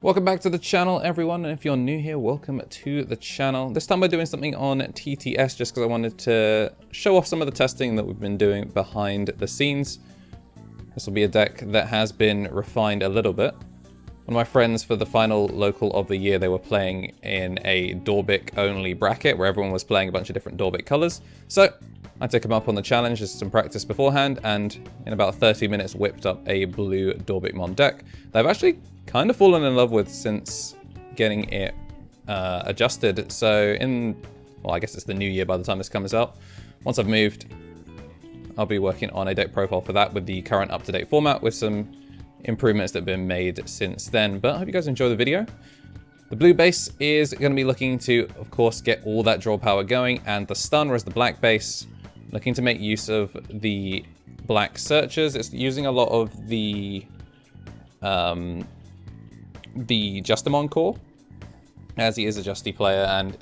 Welcome back to the channel, everyone, and if you're new here, welcome to the channel. This time we're doing something on TTS just because I wanted to show off some of the testing that we've been doing behind the scenes. This will be a deck that has been refined a little bit. One of my friends for the final local of the year, they were playing in a Dorbick only bracket where everyone was playing a bunch of different Dorbick colors. So I took him up on the challenge, just some practice beforehand, and in about 30 minutes whipped up a blue Dorbickmon deck that I've actually kind of fallen in love with since getting it adjusted. So well, I guess it's the new year by the time this comes out. Once I've moved, I'll be working on a deck profile for that with the current up-to-date format with some improvements that have been made since then. But I hope you guys enjoy the video. The blue base is going to be looking to, of course, get all that draw power going, and the stun, whereas the black base looking to make use of the black searchers. It's using a lot of the Justimon core, as he is a Justy player, and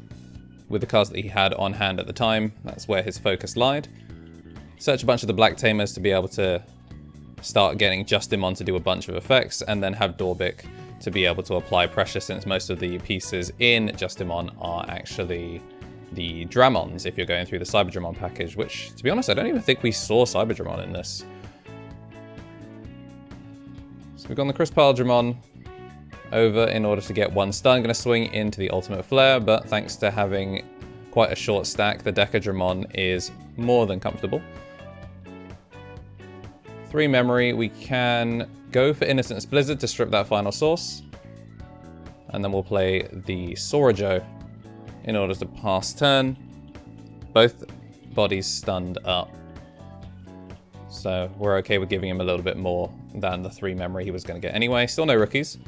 with the cards that he had on hand at the time, that's where his focus lied. Search a bunch of the black tamers to be able to start getting Justimon to do a bunch of effects, and then have Dorbick to be able to apply pressure, since most of the pieces in Justimon are actually the Dramons, if you're going through the Cyberdramon package, which, to be honest, I don't even think we saw Cyberdramon in this. So we've gone the Crispile Dramon over in order to get one stun. Going to swing into the Ultimate Flare, but thanks to having quite a short stack, the Decadramon is more than comfortable. 3 memory, we can go for Innocence Blizzard to strip that final source, and then we'll play the Sorajo in order to pass turn. Both bodies stunned up, so we're okay with giving him a little bit more than the 3 memory he was going to get anyway. Still no rookies,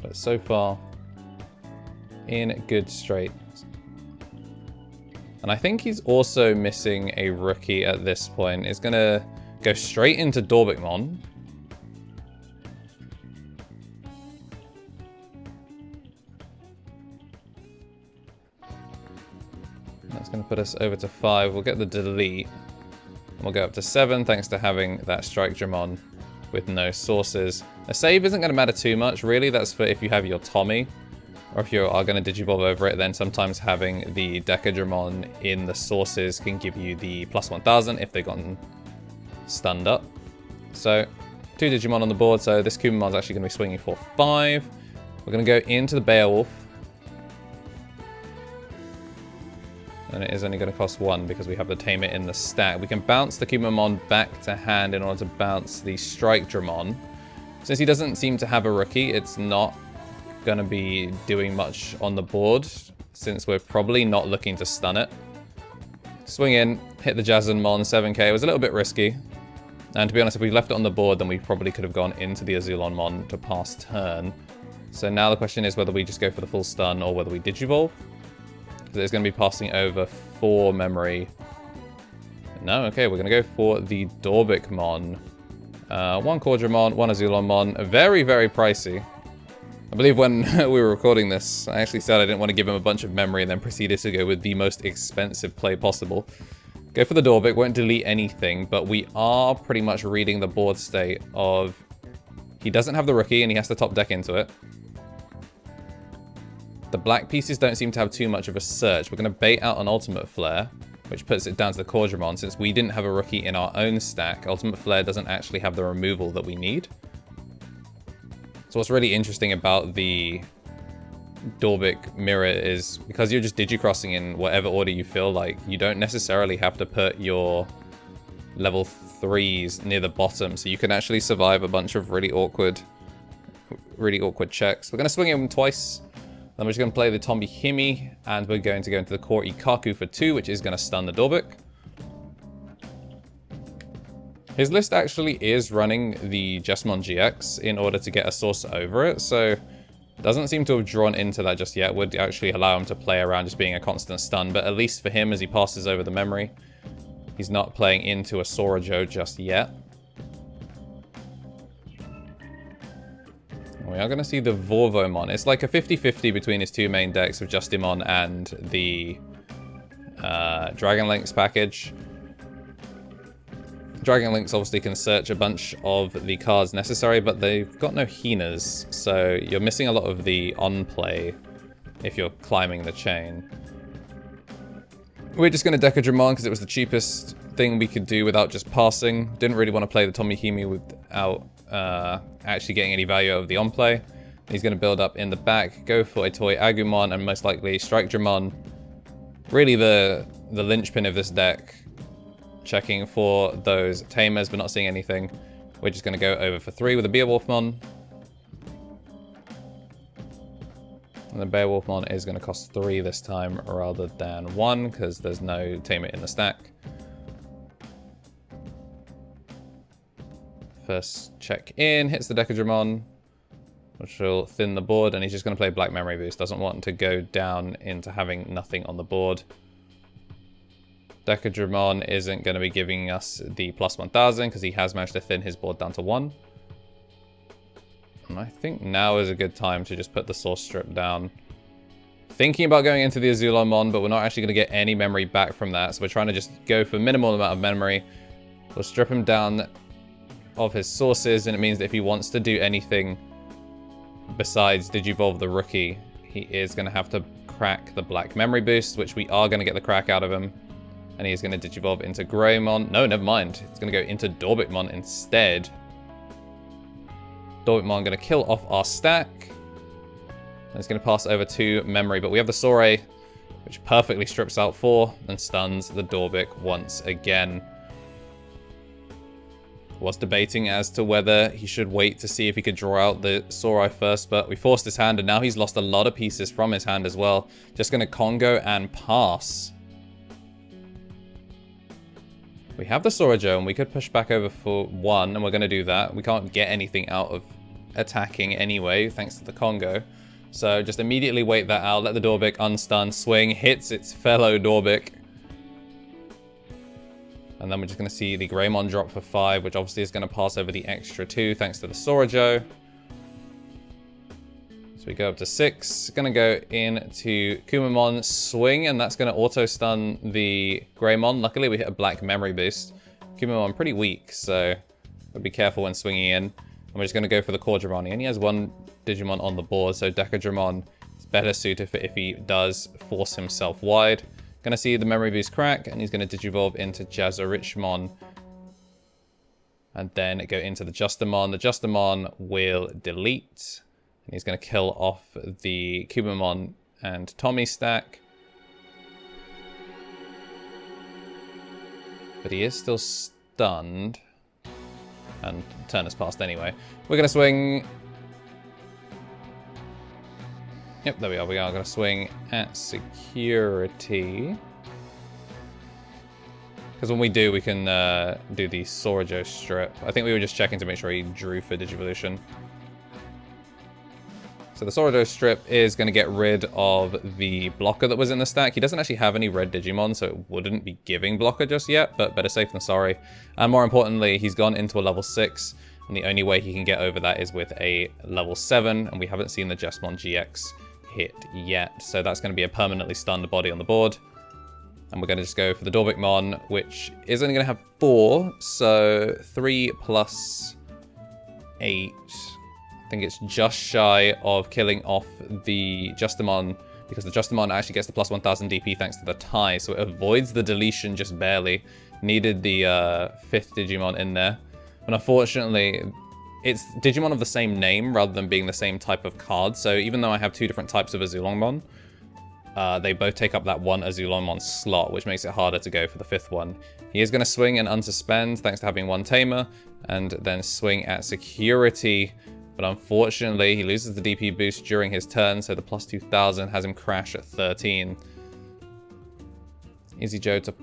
but so far in good straight. And I think he's also missing a rookie at this point. He's going to go straight into Dorbickmon. That's going to put us over to 5. We'll get the delete. And we'll go up to 7 thanks to having that Strike Dramon with no sources. A save isn't going to matter too much, really. That's for if you have your Tommy, or if you are going to Digivolve over it, then sometimes having the Decadramon in the sources can give you the plus 1000 if they've gotten stunned up. So 2 Digimon on the board, so this Kumamon's actually going to be swinging for 5. We're going to go into the Beowulf. And it is only going to cost 1 because we have the Tamer in the stack. We can bounce the Kumamon back to hand in order to bounce the Strike Dramon. Since he doesn't seem to have a rookie, it's not going to be doing much on the board, since we're probably not looking to stun it. Swing in, hit the Jasmine 7k. It was a little bit risky. And to be honest, if we left it on the board, then we probably could have gone into the Azulonmon to pass turn. So now the question is whether we just go for the full stun or whether we Digivolve. Because it's going to be passing over 4 memory. No, okay, we're going to go for the Dorbickmon. 1 Quadramon, 1 Azulonmon. Very, very pricey. I believe when we were recording this, I actually said I didn't want to give him a bunch of memory and then proceeded to go with the most expensive play possible. Go for the Dorbick, won't delete anything, but we are pretty much reading the board state of he doesn't have the rookie and he has to top deck into it. The black pieces don't seem to have too much of a search. We're going to bait out an Ultimate Flare, which puts it down to the Quadramon. Since we didn't have a rookie in our own stack, Ultimate Flare doesn't actually have the removal that we need. So what's really interesting about the Dorbick mirror is because you're just digicrossing in whatever order you feel like, you don't necessarily have to put your level 3s near the bottom, so you can actually survive a bunch of really awkward checks. We're going to swing him twice, then we're just going to play the Tombi Himi, and we're going to go into the Core Ikaku for 2, which is going to stun the Dorbick. His list actually is running the Justimon GX in order to get a source over it, so doesn't seem to have drawn into that just yet. Would actually allow him to play around just being a constant stun, but at least for him, as he passes over the memory, he's not playing into a Sorajo just yet. We are going to see the Vorvomon. It's like a 50-50 between his 2 main decks of Justimon and the Dragon Lynx package. Dragon Links obviously can search a bunch of the cards necessary, but they've got no Hinas, so you're missing a lot of the on-play if you're climbing the chain. We're just going to Digimon because it was the cheapest thing we could do without just passing. Didn't really want to play the Tomihime without actually getting any value out of the on-play. He's going to build up in the back, go for a Toy Agumon, and most likely Strike Dramon. Really the linchpin of this deck. Checking for those tamers, but not seeing anything. We're just going to go over for 3 with a Beowulfmon. And the Beowulfmon is going to cost 3 this time rather than 1, because there's no tamer in the stack. First check in, hits the Decadramon, which will thin the board, and he's just going to play Black Memory Boost. Doesn't want to go down into having nothing on the board. Decadramon isn't going to be giving us the plus 1000 because he has managed to thin his board down to 1. And I think now is a good time to just put the Source Strip down. Thinking about going into the Azulonmon, but we're not actually going to get any memory back from that. So we're trying to just go for minimal amount of memory. We'll strip him down of his sources, and it means that if he wants to do anything besides Digivolve the rookie, he is going to have to crack the Black Memory Boost, which we are going to get the crack out of him. And he's going to Digivolve into Greymon. No, never mind. It's going to go into Dorbickmon instead. Dorbickmon going to kill off our stack. And it's going to pass over to memory. But we have the Soray, which perfectly strips out 4 and stuns the Dorbick once again. Was debating as to whether he should wait to see if he could draw out the Soray first, but we forced his hand, and now he's lost a lot of pieces from his hand as well. Just going to Congo and pass. We have the Sorajo, and we could push back over for 1, and we're going to do that. We can't get anything out of attacking anyway, thanks to the Congo. So just immediately wait that out, let the Dorbick unstun, swing, hits its fellow Dorbick. And then we're just going to see the Greymon drop for 5, which obviously is going to pass over the extra 2, thanks to the Sorajo. So we go up to 6, going to go into Kumamon, swing, and that's going to auto-stun the Greymon. Luckily, we hit a Black Memory Boost. Kumamon pretty weak, so we'll be careful when swinging in. And we're just going to go for the Quadramon. He only has 1 Digimon on the board, so Decadramon is better suited for if he does force himself wide. Going to see the Memory Boost crack, and he's going to Digivolve into Jazarichmon. And then go into the Justimon. The Justimon will delete. And he's going to kill off the Kumamon and Tommy stack. But he is still stunned. And turn has passed anyway. We're going to swing. Yep, there we are. We are going to swing at security. Because when we do, we can do the Sorajo strip. I think we were just checking to make sure he drew for Digivolution. So the Sorajo strip is going to get rid of the blocker that was in the stack. He doesn't actually have any red Digimon, so it wouldn't be giving blocker just yet, but better safe than sorry. And more importantly, he's gone into a level 6, and the only way he can get over that is with a level 7, and we haven't seen the Jesmon GX hit yet. So that's going to be a permanently stunned body on the board. And we're going to just go for the Dorbickmon, which is only going to have 4, so 3 plus 8... I think it's just shy of killing off the Justimon, because the Justimon actually gets the plus 1000 DP thanks to the tie, so it avoids the deletion just barely. Needed the 5th Digimon in there. But unfortunately, it's Digimon of the same name rather than being the same type of card, so even though I have 2 different types of Azulonmon, they both take up that 1 Azulonmon slot, which makes it harder to go for the 5th one. He is going to swing and unsuspend thanks to having 1 Tamer, and then swing at security. But unfortunately, he loses the DP boost during his turn, so the plus 2000 has him crash at 13. Easy Joe to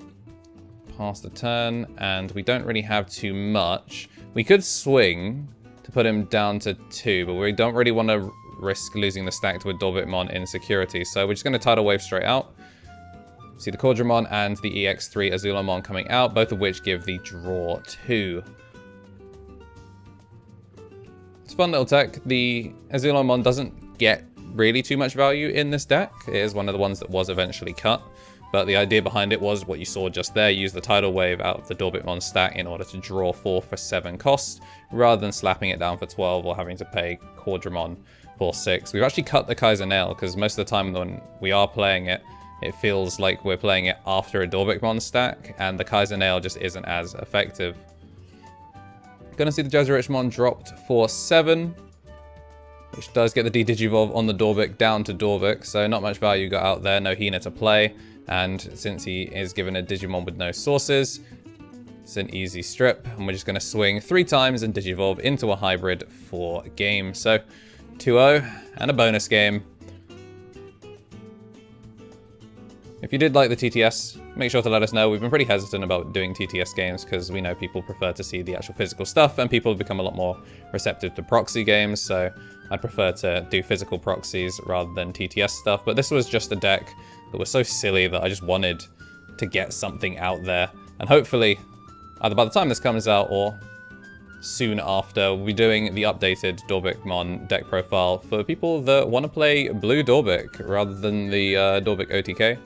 pass the turn, and we don't really have too much. We could swing to put him down to 2, but we don't really want to risk losing the stack to a Dorbickmon in security, so we're just going to Tidal Wave straight out. See the Quadramon and the EX03 Azulonmon coming out, both of which give the draw 2. It's a fun little tech. The Azulonmon doesn't get really too much value in this deck. It is one of the ones that was eventually cut. But the idea behind it was what you saw just there. Use the tidal wave out of the Dorbickmon stack in order to draw 4 for 7 cost, rather than slapping it down for 12 or having to pay Quadramon for 6. We've actually cut the Kaiser Nail, because most of the time when we are playing it, it feels like we're playing it after a Dorbickmon stack, and the Kaiser Nail just isn't as effective. Gonna see the Jazzerichmon dropped for 7, which does get the D-Digivolve on the Dorbick down to Dorbick, so not much value got out there, no Hina to play. And since he is given a Digimon with no sources, it's an easy strip. And we're just going to swing 3 times and Digivolve into a hybrid for game. So 2-0 and a bonus game. If you did like the TTS, make sure to let us know. We've been pretty hesitant about doing TTS games because we know people prefer to see the actual physical stuff, and people have become a lot more receptive to proxy games, so I'd prefer to do physical proxies rather than TTS stuff. But this was just a deck that was so silly that I just wanted to get something out there. And hopefully, either by the time this comes out or soon after, we'll be doing the updated Dorbickmon deck profile for people that want to play Blue Dorbick rather than the Dorbick OTK.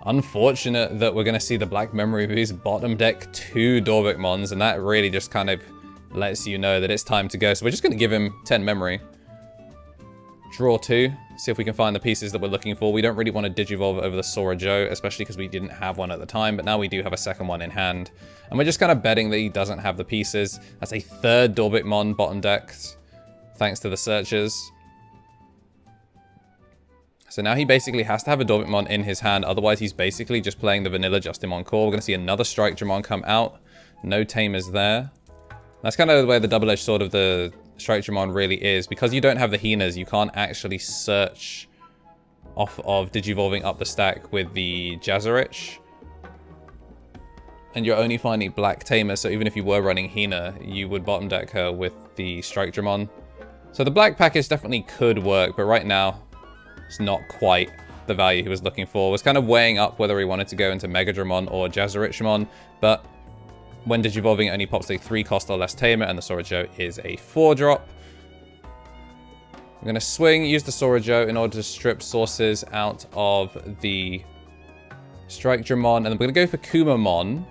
Unfortunate that we're going to see the Black Memory Boost bottom deck 2 Dorbickmons, and that really just kind of lets you know that it's time to go. So we're just going to give him 10 memory. Draw 2, see if we can find the pieces that we're looking for. We don't really want to Digivolve over the Sora Joe, especially because we didn't have one at the time, but now we do have a second one in hand. And we're just kind of betting that he doesn't have the pieces. That's a 3rd Dorbickmon bottom deck, thanks to the searches. So now he basically has to have a Dorbickmon in his hand, otherwise he's basically just playing the vanilla Justimon core. We're going to see another Strike Dramon come out. No Tamers there. That's kind of the way the double-edged sword of the Strike Dramon really is. Because you don't have the Hinas, you can't actually search off of Digivolving up the stack with the Jazzerich. And you're only finding Black Tamer, so even if you were running Hina, you would bottom deck her with the Strike Dramon. So the black package definitely could work, but right now, it's not quite the value he was looking for. Was kind of weighing up whether he wanted to go into Mega Dramon or Jazzerichmon, but when Digivolving, it only pops a 3 cost or less Tamer, and the Sora Joe is a 4 drop. I'm going to swing, use the Sora Joe in order to strip sources out of the Strike Dramon, and then we're going to go for Kumamon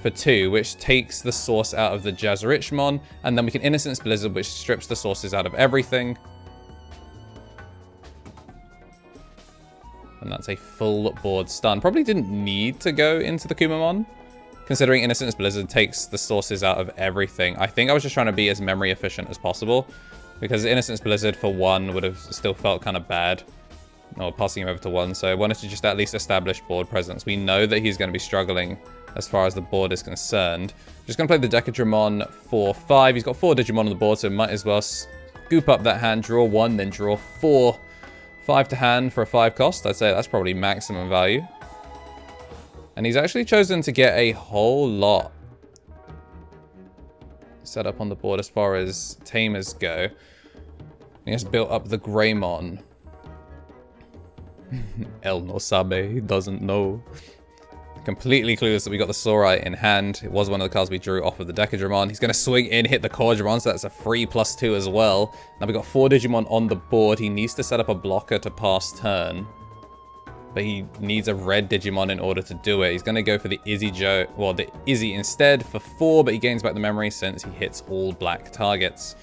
for 2, which takes the source out of the Jazzerichmon, and then we can Innocence Blizzard, which strips the sources out of everything. And that's a full board stun. Probably didn't need to go into the Kumamon, considering Innocence Blizzard takes the sources out of everything. I think I was just trying to be as memory efficient as possible, because Innocence Blizzard for 1 would have still felt kind of bad. Or passing him over to 1, so I wanted to just at least establish board presence. We know that he's going to be struggling as far as the board is concerned. Just going to play the Decadramon for 5. He's got 4 Digimon on the board, so might as well scoop up that hand, draw 1, then draw 4. 5 to hand for a 5 cost. I'd say that's probably maximum value. And he's actually chosen to get a whole lot set up on the board as far as Tamers go. He has built up the Greymon. El no sabe, he doesn't know. Completely clueless that we got the Sorai in hand. It was one of the cards we drew off of the Decadramon. He's going to swing in, hit the Quadramon, so that's a free +2 as well. Now we've got 4 Digimon on the board. He needs to set up a blocker to pass turn, but he needs a red Digimon in order to do it. He's going to go for the Izzy Joe, well, the Izzy instead for 4, but he gains back the memory since he hits all black targets.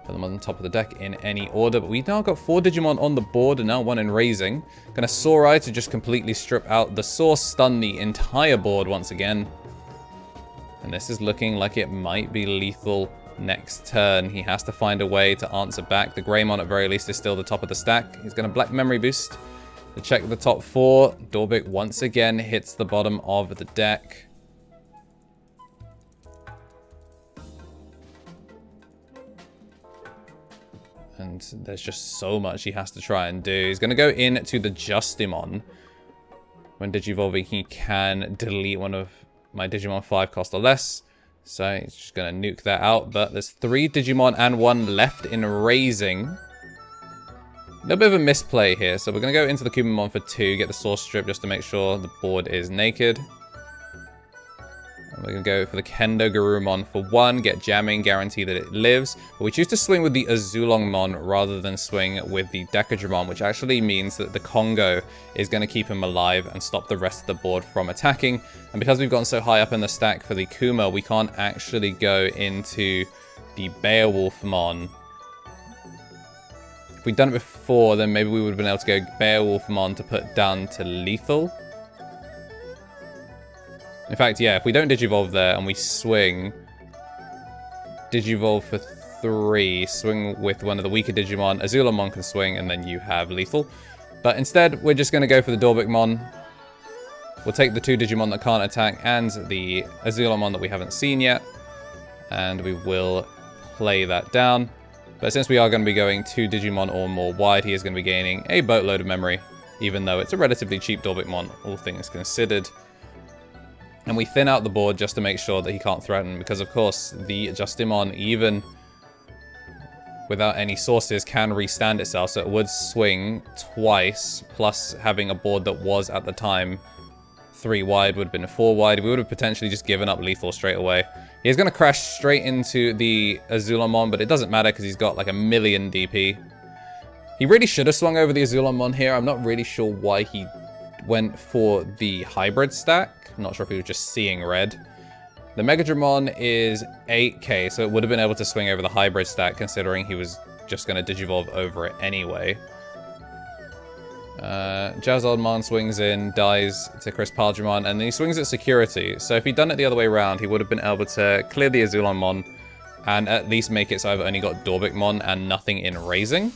Put them on top of the deck in any order, but we've now got 4 Digimon on the board and now 1 in raising. Gonna Sorai to just completely strip out the source, stun the entire board once again. And this is looking like it might be lethal next turn. He has to find a way to answer back. The Greymon at very least is still the top of the stack. He's gonna Black Memory Boost to check the top 4. Dorbick once again hits the bottom of the deck. And there's just so much he has to try and do. He's going to go into the Justimon. When Digivolving, he can delete one of my Digimon 5 cost or less. So he's just going to nuke that out. But there's 3 Digimon and 1 left in raising. A little bit of a misplay here. So we're going to go into the Kumamon for 2. Get the source strip just to make sure the board is naked. We're going to go for the KnTElixar for 1, get jamming, guarantee that it lives. But we choose to swing with the Azulongmon rather than swing with the Decadramon, which actually means that the Congo is going to keep him alive and stop the rest of the board from attacking. And because we've gotten so high up in the stack for the Kuma, we can't actually go into the Beowulfmon. If we'd done it before, then maybe we would have been able to go Beowulfmon to put down to lethal. In fact, yeah, if we don't Digivolve there and we swing, Digivolve for 3, swing with one of the weaker Digimon, Azulongmon can swing, and then you have lethal. But instead, we're just going to go for the Dorbickmon. We'll take the 2 Digimon that can't attack and the Azulongmon that we haven't seen yet, and we will play that down. But since we are going to be going 2 Digimon or more wide, he is going to be gaining a boatload of memory, even though it's a relatively cheap Dorbickmon, all things considered. And we thin out the board just to make sure that he can't threaten, because of course the Justimon, even without any sources, can restand itself, so it would swing twice, plus having a board that was at the time 3 wide would have been 4 wide. We would have potentially just given up lethal straight away. He's going to crash straight into the Azulongmon, but it doesn't matter because he's got like 1,000,000 DP. He really should have swung over the Azulongmon here. I'm not really sure why he went for the hybrid stack. I'm not sure if he was just seeing red. The Megadramon is 8k, so it would have been able to swing over the hybrid stack considering he was just going to Digivolve over it anyway. Jazzaldmon swings in, dies to Chris Paldramon, and then he swings at security. So if he'd done it the other way around, he would have been able to clear the Azulongmon and at least make it so I've only got Dorbickmon and nothing in raising.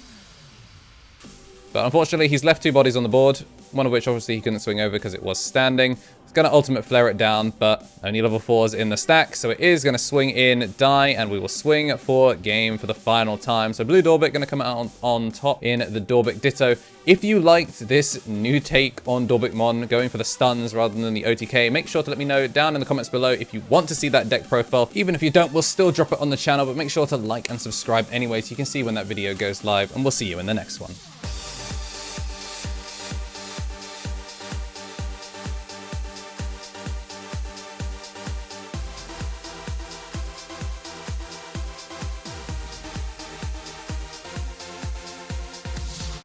But unfortunately, he's left 2 bodies on the board, one of which obviously he couldn't swing over because it was standing. It's going to ultimate flare it down, but only level 4s in the stack, so it is going to swing in, die, and we will swing for game for the final time. So Blue Dorbick going to come out on top in the Dorbick Ditto. If you liked this new take on Dorbickmon, going for the stuns rather than the OTK, make sure to let me know down in the comments below if you want to see that deck profile. Even if you don't, we'll still drop it on the channel, but make sure to like and subscribe anyway so you can see when that video goes live, and we'll see you in the next one.